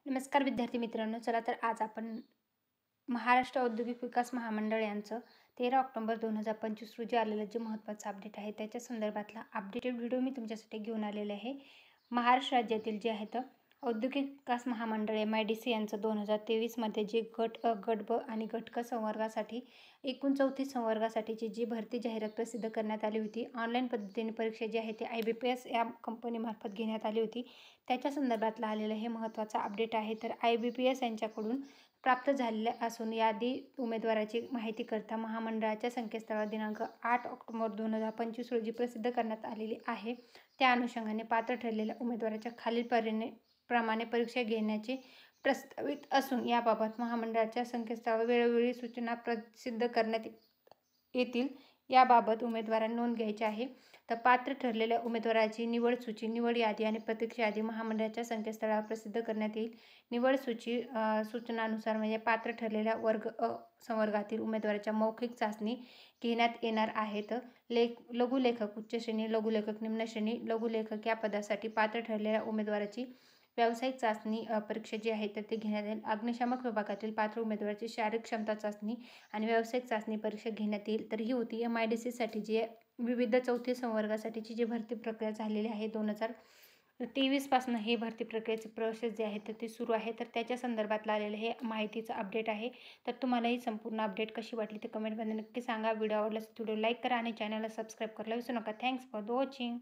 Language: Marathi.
नमस्कार विद्यार्थी मित्रांनो. चला तर आज आपण महाराष्ट्र औद्योगिक विकास महामंडळ यांचं 13 ऑक्टोबर 2025 रोजी आलेलं जे महत्त्वाचं अपडेट आहे त्याच्या संदर्भातला अपडेटेड व्हिडिओ मी तुमच्यासाठी घेऊन आलेले आहे. महाराष्ट्र राज्यातील जे आहेत औद्योगिक विकास महामंडळ MIDC यांचं 2023मध्ये जे गट अ, गट ब आणि गट क संवर्गासाठी एकूण 34 संवर्गासाठीची जी भरती जाहिरात प्रसिद्ध करण्यात आली होती. ऑनलाईन पद्धतीने परीक्षा जी आहे ती IBPS या कंपनीमार्फत घेण्यात आली होती. त्याच्या संदर्भातलं आलेलं हे महत्त्वाचं अपडेट आहे. तर IBPS यांच्याकडून प्राप्त झालेल्या असून यादी उमेदवाराची माहिती करता महामंडळाच्या संकेतस्थळावर दिनांक 8 ऑक्टोबर 2025 रोजी प्रसिद्ध करण्यात आलेली आहे. त्या अनुषंगाने पात्र ठरलेल्या उमेदवाराच्या खालील प्रमाणे परीक्षा घेण्याचे प्रस्तावित असून याबाबत महामंडळाच्या संकेतस्थळावर वेळोवेळी सूचना प्रसिद्ध करण्यात येतील. याबाबत उमेदवारांनी नोंद घ्यायची आहे. तर पात्र ठरलेल्या उमेदवाराची निवड सूची, निवड यादी आणि प्रतीक्षा यादी महामंडळाच्या संकेतस्थळावर प्रसिद्ध करण्यात येईल. निवड सूची सूचनानुसार म्हणजे पात्र ठरलेल्या वर्ग अ संवर्गातील उमेदवाराच्या मौखिक चाचणी घेण्यात येणार आहेत. लघुलेखक उच्च श्रेणी, लघुलेखक निम्न श्रेणी, लघुलेखक या पदासाठी पात्र ठरलेल्या उमेदवाराची व्यावसायिक चाचणी परीक्षा जी आहे तर ती घेण्यात येईल. अग्निशामक विभागातील पात्र उमेदवाराची शारीरिक क्षमता चाचणी आणि व्यावसायिक चाचणी परीक्षा घेण्यात येईल. तर ही होती MIDCसाठी जी विविध चौथी संवर्गासाठीची जी भरती प्रक्रिया झालेली आहे 2023 पासून हे भरती प्रक्रियेचे प्रोसेस जे आहे तर ती सुरू आहे. तर त्याच्या संदर्भातलं आलेलं हे माहितीचं अपडेट आहे. तर तुम्हाला ही संपूर्ण अपडेट कशी वाटली ते कमेंटमध्ये नक्की सांगा. व्हिडिओ आवडल्यास व्हिडिओ लाईक करा आणि चॅनलला सबस्क्राईब करायला विसरू नका. Thanks for the watching.